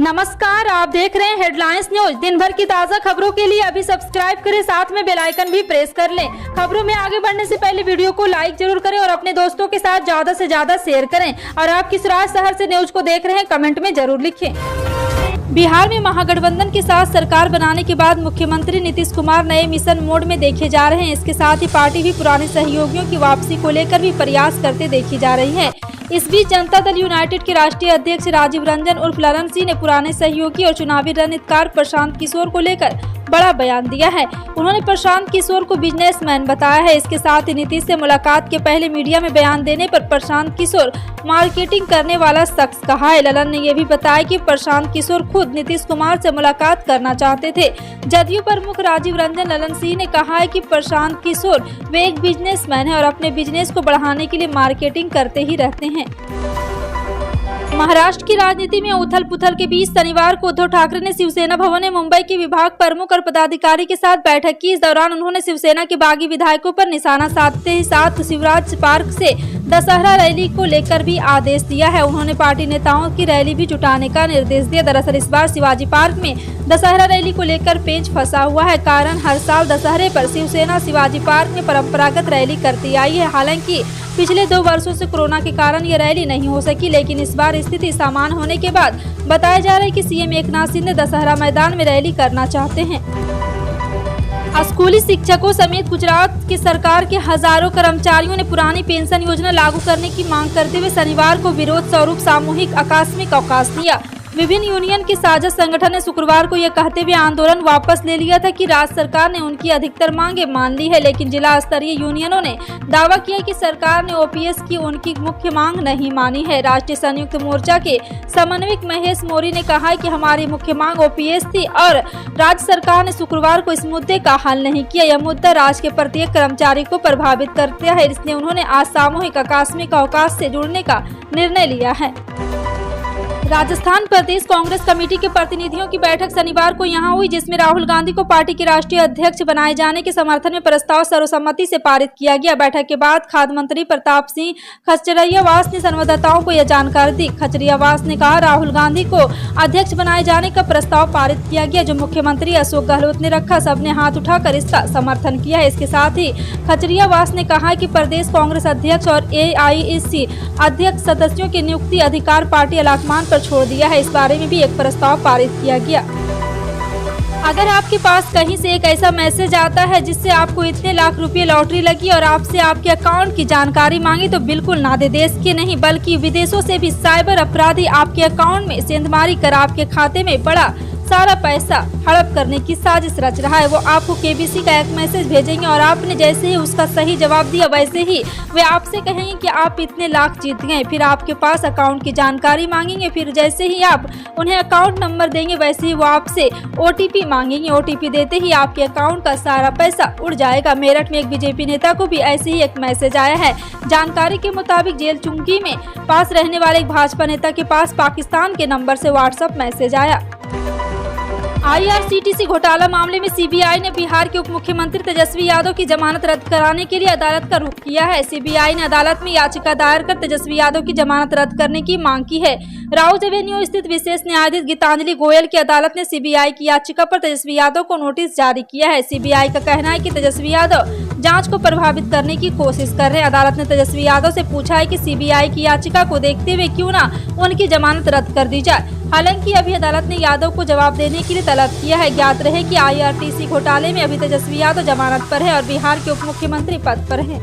नमस्कार, आप देख रहे हैं हेडलाइंस न्यूज। दिन भर की ताज़ा खबरों के लिए अभी सब्सक्राइब करें, साथ में बेल आइकन भी प्रेस कर लें। खबरों में आगे बढ़ने से पहले वीडियो को लाइक जरूर करें और अपने दोस्तों के साथ ज्यादा से ज्यादा शेयर करें। और आप किस शहर से न्यूज को देख रहे हैं, कमेंट में जरूर लिखें। बिहार में महागठबंधन के साथ सरकार बनाने के बाद मुख्यमंत्री नीतीश कुमार नए मिशन मोड में देखे जा रहे हैं। इसके साथ ही पार्टी भी पुराने सहयोगियों की वापसी को लेकर भी प्रयास करते देखी जा रही है। इस बीच जनता दल यूनाइटेड के राष्ट्रीय अध्यक्ष राजीव रंजन उर्फ ललन सिंह ने पुराने सहयोगी और चुनावी रणनीतिकार प्रशांत किशोर को लेकर बड़ा बयान दिया है। उन्होंने प्रशांत किशोर को बिजनेसमैन बताया है। इसके साथ ही नीतीश से मुलाकात के पहले मीडिया में बयान देने पर प्रशांत किशोर मार्केटिंग करने वाला शख्स कहा है। ललन ने यह भी बताया कि प्रशांत किशोर खुद नीतीश कुमार से मुलाकात करना चाहते थे। जदयू प्रमुख राजीव रंजन ललन सिंह ने कहा है कि प्रशांत किशोर वे एक बिजनेसमैन है और अपने बिजनेस को बढ़ाने के लिए मार्केटिंग करते ही रहते हैं। महाराष्ट्र की राजनीति में उथल पुथल के बीच शनिवार को उद्धव ठाकरे ने शिवसेना भवन में मुंबई के विभाग प्रमुख और पदाधिकारी के साथ बैठक की। इस दौरान उन्होंने शिवसेना के बागी विधायकों पर निशाना साधते ही साथ शिवराज पार्क से दशहरा रैली को लेकर भी आदेश दिया है। उन्होंने पार्टी नेताओं की रैली भी जुटाने का निर्देश दिया। दरअसल इस बार शिवाजी पार्क में दशहरा रैली को लेकर पेच फंसा हुआ है। कारण हर साल दशहरे पर शिवसेना शिवाजी पार्क में परंपरागत रैली करती आई है। हालांकि पिछले 2 वर्षों से कोरोना के कारण ये रैली नहीं हो सकी, लेकिन इस बार स्थिति सामान्य होने के बाद बताया जा रहा है कि सीएम एकनाथ शिंदे दशहरा मैदान में रैली करना चाहते हैं। स्कूली शिक्षकों समेत गुजरात की सरकार के हजारों कर्मचारियों ने पुरानी पेंशन योजना लागू करने की मांग करते हुए शनिवार को विरोध स्वरूप सामूहिक आकस्मिक अवकाश दिया। विभिन्न यूनियन के साझा संगठन ने शुक्रवार को यह कहते हुए आंदोलन वापस ले लिया था कि राज्य सरकार ने उनकी अधिकतर मांगे मान ली है, लेकिन जिला स्तरीय यूनियनों ने दावा किया कि सरकार ने ओपीएस की उनकी मुख्य मांग नहीं मानी है। राष्ट्रीय संयुक्त मोर्चा के समन्वयक महेश मौर्य ने कहा कि हमारी मुख्य मांग ओपीएस थी और राज्य सरकार ने शुक्रवार को इस मुद्दे का हल नहीं किया। यह मुद्दा राज्य के प्रत्येक कर्मचारी को प्रभावित करता है, इसलिए उन्होंने आज सामूहिक आकस्मिक अवकाश से जुड़ने का निर्णय लिया है। राजस्थान प्रदेश कांग्रेस कमेटी के प्रतिनिधियों की बैठक शनिवार को यहां हुई, जिसमें राहुल गांधी को पार्टी के राष्ट्रीय अध्यक्ष बनाए जाने के समर्थन में प्रस्ताव सर्वसम्मति से पारित किया गया। बैठक के बाद खाद्य मंत्री प्रताप सिंह खचरियावास ने संवाददाताओं को यह जानकारी दी। खचरियावास ने कहा, राहुल गांधी को अध्यक्ष बनाए जाने का प्रस्ताव पारित किया गया जो मुख्यमंत्री अशोक गहलोत ने रखा। सबने हाथ उठाकर इसका समर्थन किया है। इसके साथ ही खचरियावास ने कहा कि प्रदेश कांग्रेस अध्यक्ष और AIC अध्यक्ष सदस्यों की नियुक्ति अधिकार पार्टी अलाकमान पर छोड़ दिया है। इस बारे में भी एक प्रस्ताव पारित किया गया। अगर आपके पास कहीं से एक ऐसा मैसेज आता है जिससे आपको इतने लाख रुपए लॉटरी लगी और आपसे आपके अकाउंट की जानकारी मांगी, तो बिल्कुल ना दे। देश के नहीं बल्कि विदेशों से भी साइबर अपराधी आपके अकाउंट में सेंधमारी कर आपके खाते में बड़ा सारा पैसा हड़प करने की साजिश रच रहा है। वो आपको KBC का एक मैसेज भेजेंगे और आपने जैसे ही उसका सही जवाब दिया वैसे ही वे आपसे कहेंगे कि आप इतने लाख जीत गए। फिर आपके पास अकाउंट की जानकारी मांगेंगे। फिर जैसे ही आप उन्हें अकाउंट नंबर देंगे वैसे ही वो आपसे OTP मांगेंगे। OTP देते ही आपके अकाउंट का सारा पैसा उड़ जाएगा। मेरठ में एक BJP नेता को भी ऐसे ही एक मैसेज आया है। जानकारी के मुताबिक जेल चुंगी में पास रहने वाले एक भाजपा नेता के पास पाकिस्तान के नंबर से WhatsApp मैसेज आया। IRCTC घोटाला मामले में CBI ने बिहार के उप मुख्यमंत्री तेजस्वी यादव की जमानत रद्द कराने के लिए अदालत का रुख किया है। CBI ने अदालत में याचिका दायर कर तेजस्वी यादव की जमानत रद्द करने की मांग की है। राउज एवेन्यू स्थित विशेष न्यायाधीश गीतांजलि गोयल की अदालत ने CBI की याचिका पर तेजस्वी यादव को नोटिस जारी किया है। CBI का कहना है कि तेजस्वी यादव जांच को प्रभावित करने की कोशिश कर रहे हैं। अदालत ने तेजस्वी यादव से पूछा है कि CBI की याचिका को देखते हुए क्यों ना उनकी जमानत रद्द कर दी जाए। हालांकि अभी अदालत ने यादव को जवाब देने के लिए तलब किया है। ज्ञात रहे कि IRTC घोटाले में अभी तेजस्वी यादव जमानत पर है और बिहार के उप मुख्यमंत्री पद पर है।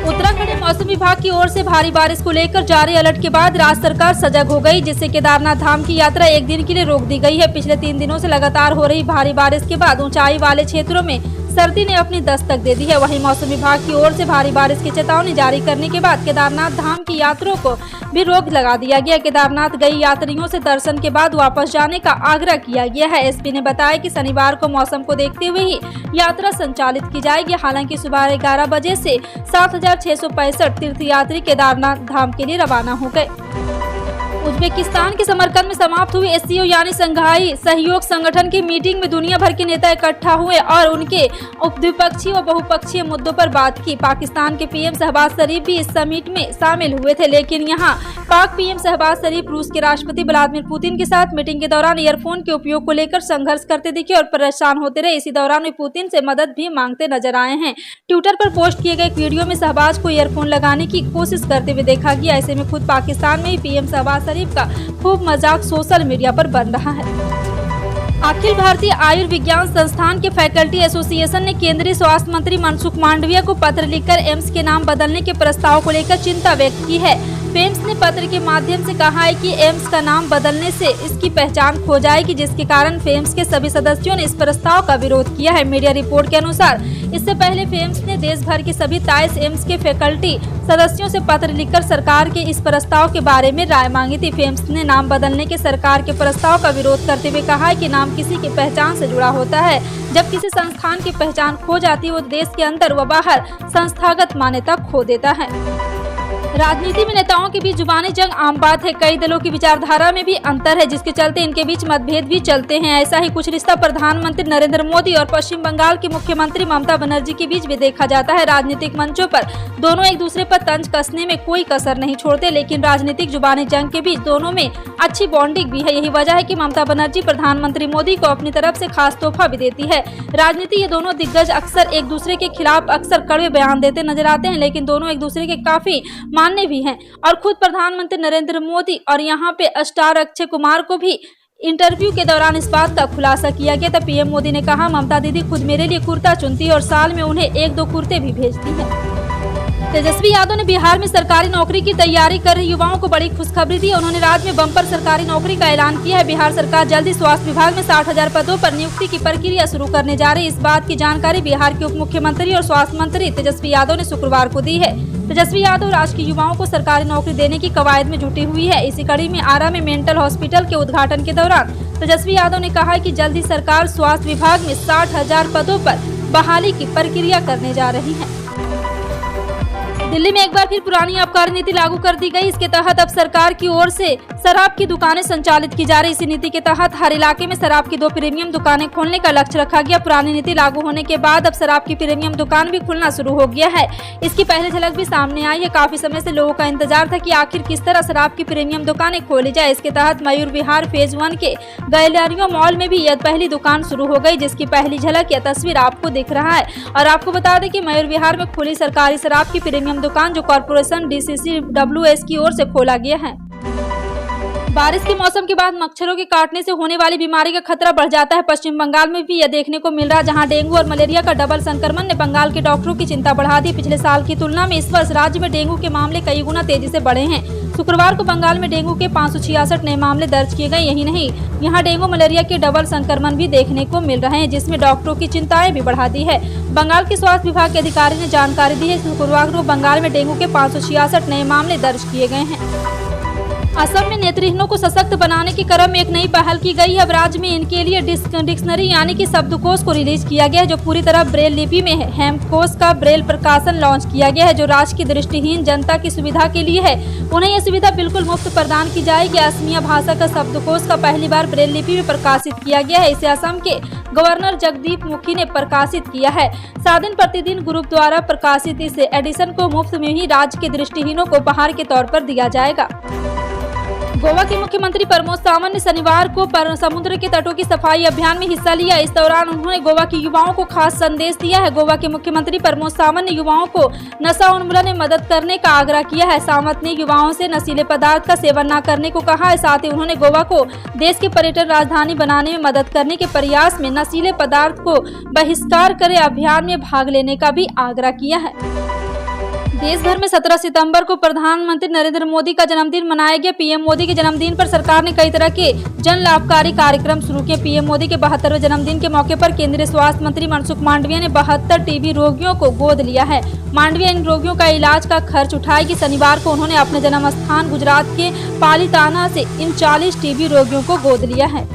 उत्तराखंड में मौसम विभाग की ओर से भारी बारिश को लेकर जारी अलर्ट के बाद राज्य सरकार सजग हो गई, जिससे केदारनाथ धाम की यात्रा एक दिन के लिए रोक दी गई है। पिछले 3 दिनों से लगातार हो रही भारी बारिश के बाद ऊंचाई वाले क्षेत्रों में सर्दी ने अपनी दस्तक दे दी है। वहीं मौसम विभाग की ओर से भारी बारिश की चेतावनी जारी करने के बाद केदारनाथ धाम की यात्रियों को भी रोक लगा दिया गया। केदारनाथ गई यात्रियों से दर्शन के बाद वापस जाने का आग्रह किया गया है। SP ने बताया कि शनिवार को मौसम को देखते हुए ही यात्रा संचालित की जाएगी। हालांकि सुबह 11 बजे से 7,665 तीर्थयात्री केदारनाथ धाम के लिए रवाना हो गए। उज्बेकिस्तान के समरकंद में समाप्त हुई एससीओ यानी संघाई सहयोग संगठन की मीटिंग में दुनिया भर के नेता इकट्ठा हुए और उनके द्विपक्षीय व बहुपक्षीय मुद्दों पर बात की। पाकिस्तान के पीएम शहबाज शरीफ भी इस समिट में शामिल हुए थे, लेकिन यहां पाक पीएम शहबाज शरीफ रूस के राष्ट्रपति व्लादिमीर पुतिन के साथ मीटिंग के दौरान ईयरफोन के उपयोग को लेकर संघर्ष करते दिखे और परेशान होते रहे। इसी दौरान वे पुतिन से मदद भी मांगते नजर आए हैं। ट्विटर पर पोस्ट किए गए एक वीडियो में शहबाज को ईयरफोन लगाने की कोशिश करते हुए देखा गया। ऐसे में खुद पाकिस्तान में ही पीएम शहबाज शरीफ का खूब मजाक सोशल मीडिया पर बन रहा है। अखिल भारतीय आयुर्विज्ञान संस्थान के फैकल्टी एसोसिएशन ने केंद्रीय स्वास्थ्य मंत्री मनसुख मांडविया को पत्र लिखकर एम्स के नाम बदलने के प्रस्ताव को लेकर चिंता व्यक्त की है। पेम्स ने पत्र के माध्यम से कहा है कि एम्स का नाम बदलने से इसकी पहचान खो जाएगी, जिसके कारण फेम्स के सभी सदस्यों ने इस प्रस्ताव का विरोध किया है। मीडिया रिपोर्ट के अनुसार इससे पहले फेम्स ने देश भर के सभी 23 एम्स के फैकल्टी सदस्यों से पत्र लिखकर सरकार के इस प्रस्ताव के बारे में राय मांगी थी। फेम्स ने नाम बदलने के सरकार के प्रस्ताव का विरोध करते हुए कहा है कि नाम किसी की पहचान से जुड़ा होता है। जब किसी संस्थान की पहचान खो जाती है, वो देश के अंदर व बाहर संस्थागत मान्यता खो देता है। राजनीति में नेताओं के बीच जुबानी जंग आम बात है। कई दलों की विचारधारा में भी अंतर है, जिसके चलते इनके बीच मतभेद भी चलते हैं। ऐसा ही कुछ रिश्ता प्रधानमंत्री नरेंद्र मोदी और पश्चिम बंगाल की मुख्यमंत्री ममता बनर्जी के बीच भी देखा जाता है। राजनीतिक मंचों पर दोनों एक दूसरे पर तंज कसने में कोई कसर नहीं छोड़ते, लेकिन राजनीतिक जुबानी जंग के बीच दोनों में अच्छी बॉन्डिंग भी है। यही वजह है कि ममता बनर्जी प्रधानमंत्री मोदी को अपनी तरफ से खास तोहफा भी देती है। राजनीति ये दोनों दिग्गज अक्सर एक दूसरे के खिलाफ अक्सर कड़वे बयान देते नजर आते हैं, लेकिन दोनों एक दूसरे के काफी मानने भी हैं। और खुद प्रधानमंत्री नरेंद्र मोदी और यहाँ पे स्टार अक्षय कुमार को भी इंटरव्यू के दौरान इस बात का खुलासा किया गया था। पीएम मोदी ने कहा, ममता दीदी खुद मेरे लिए कुर्ता चुनती है और साल में उन्हें 1-2 कुर्ते भी भेजती है। तेजस्वी यादव ने बिहार में सरकारी नौकरी की तैयारी कर रहे युवाओं को बड़ी खुशखबरी दी। उन्होंने राज्य में बम्पर सरकारी नौकरी का ऐलान किया है। बिहार सरकार जल्दी स्वास्थ्य विभाग में 60,000 पदों पर नियुक्ति की प्रक्रिया शुरू करने जा रही है। इस बात की जानकारी बिहार के उप मुख्यमंत्री और स्वास्थ्य मंत्री तेजस्वी यादव ने शुक्रवार को दी है। तेजस्वी यादव राज्य के युवाओं को सरकारी नौकरी देने की कवायद में जुटी हुई है। इसी कड़ी में आरा में मेंटल हॉस्पिटल के उद्घाटन के दौरान तेजस्वी यादव ने कहा कि जल्दी सरकार स्वास्थ्य विभाग में 60,000 पदों पर बहाली की प्रक्रिया करने जा रही है। दिल्ली में एक बार फिर पुरानी आबकारी नीति लागू कर दी गई। इसके तहत अब सरकार की ओर से शराब की दुकानें संचालित की जा रही। इसी नीति के तहत हर इलाके में शराब की 2 प्रीमियम दुकानें खोलने का लक्ष्य रखा गया। पुरानी नीति लागू होने के बाद अब शराब की प्रीमियम दुकान भी खुलना शुरू हो गया है। इसकी पहली झलक भी सामने आई है। काफी समय से लोगों का इंतजार था कि आखिर किस तरह शराब की प्रीमियम दुकानें खोली जाए। इसके तहत मयूर विहार फेज 1 के गैलरियो मॉल में भी यह पहली दुकान शुरू हो गई, जिसकी पहली झलक या तस्वीर आपको दिख रहा है। और आपको बता दें कि मयूर विहार में खुली सरकारी शराब की प्रीमियम दुकान जो कॉर्पोरेशन DCCWS की ओर से खोला गया है। बारिश के मौसम के बाद मच्छरों के काटने से होने वाली बीमारी का खतरा बढ़ जाता है। पश्चिम बंगाल में भी यह देखने को मिल रहा है, जहां डेंगू और मलेरिया का डबल संक्रमण ने बंगाल के डॉक्टरों की चिंता बढ़ा दी। पिछले साल की तुलना में इस वर्ष राज्य में डेंगू के मामले कई गुना तेजी से बढ़े हैं। शुक्रवार को बंगाल में डेंगू के 566 नए मामले दर्ज किए गए। यही नहीं, यहाँ डेंगू मलेरिया के डबल संक्रमण भी देखने को मिल रहे हैं, जिसमें डॉक्टरों की चिंताएं भी बढ़ा दी है। बंगाल के स्वास्थ्य विभाग के अधिकारी ने जानकारी दी है, शुक्रवार को बंगाल में डेंगू के 566 नए मामले दर्ज किए गए हैं। असम में नेत्रहीनों को सशक्त बनाने के क्रम में एक नई पहल की गई है। अब राज्य में इनके लिए डिक्शनरी यानी कि शब्दकोश को रिलीज किया गया है, जो पूरी तरह ब्रेल लिपि में है। हेमकोश का ब्रेल प्रकाशन लॉन्च किया गया है, जो राज्य की दृष्टिहीन जनता की सुविधा के लिए है। उन्हें यह सुविधा बिल्कुल मुफ्त प्रदान की जाएगी। असमिया भाषा का शब्दकोश का पहली बार ब्रेल लिपि में प्रकाशित किया गया है। इसे असम के गवर्नर जगदीप मुखी ने प्रकाशित किया है। 7 दिन प्रतिदिन ग्रुप द्वारा प्रकाशित इस एडिशन को मुफ्त में ही राज्य के दृष्टिहीनों को उपहार के तौर पर दिया जाएगा। गोवा के मुख्यमंत्री प्रमोद सावंत ने शनिवार को समुद्र के तटों की सफाई अभियान में हिस्सा लिया। इस दौरान उन्होंने गोवा के युवाओं को खास संदेश दिया है। गोवा के मुख्यमंत्री प्रमोद सावंत ने युवाओं को नशा उन्मूलन में मदद करने का आग्रह किया है। सावंत ने युवाओं से नशीले पदार्थ का सेवन न करने को कहा है। साथ ही उन्होंने गोवा को देश की पर्यटन राजधानी बनाने में मदद करने के प्रयास में नशीले पदार्थ को बहिष्कार करे अभियान में भाग लेने का भी आग्रह किया है। देश भर में 17 सितंबर को प्रधानमंत्री नरेंद्र मोदी का जन्मदिन मनाया गया। पीएम मोदी के जन्मदिन पर सरकार ने कई तरह के जन लाभकारी कार्यक्रम शुरू किए। पीएम मोदी के 72वें जन्मदिन के मौके पर केंद्रीय स्वास्थ्य मंत्री मनसुख मांडविया ने 72 टीबी रोगियों को गोद लिया है। मांडविया इन रोगियों का इलाज का खर्च उठाएगी। शनिवार को उन्होंने अपने जन्म स्थान गुजरात के पालिताना से इन 40 टीबी रोगियों को गोद लिया है।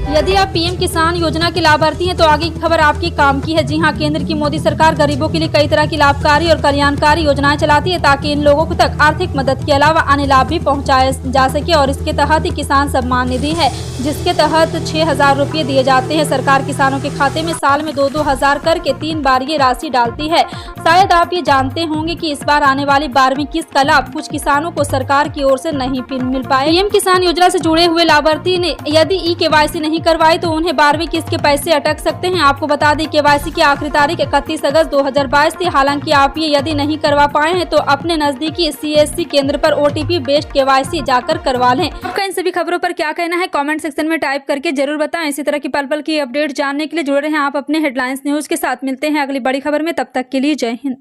यदि आप पीएम किसान योजना के लाभार्थी हैं तो आगे की खबर आपके काम की है। जी हां, केंद्र की मोदी सरकार गरीबों के लिए कई तरह की लाभकारी और कल्याणकारी योजनाएं चलाती है ताकि इन लोगों तक आर्थिक मदद के अलावा अन्य लाभ भी पहुंचाया जा सके। और इसके तहत ही किसान सम्मान निधि है, जिसके तहत 6,000 रुपये दिए जाते हैं। सरकार किसानों के खाते में साल में 2-2 हजार करके 3 बार ये राशि डालती है। शायद आप ये जानते होंगे कि इस बार आने वाली 12वीं किस्त का लाभ कुछ किसानों को सरकार की ओर से नहीं मिल पाए। पीएम किसान योजना से जुड़े हुए लाभार्थी ने यदि KYC नहीं करवाई तो उन्हें 12वीं किस्त के पैसे अटक सकते हैं। आपको बता दें KYC की आखिरी तारीख 31 अगस्त 2022 थी। हालांकि आप ये यदि नहीं करवा पाए हैं तो अपने नजदीकी CSC केंद्र पर OTP बेस्ड KYC जाकर करवा लें। आपका इन सभी खबरों पर क्या कहना है कमेंट सेक्शन में टाइप करके जरूर बताएं। इसी तरह की पल पल की अपडेट जानने के लिए जुड़े रहें आप अपने हेडलाइंस न्यूज के साथ। मिलते हैं अगली बड़ी खबर में, तब तक के लिए जय हिंद।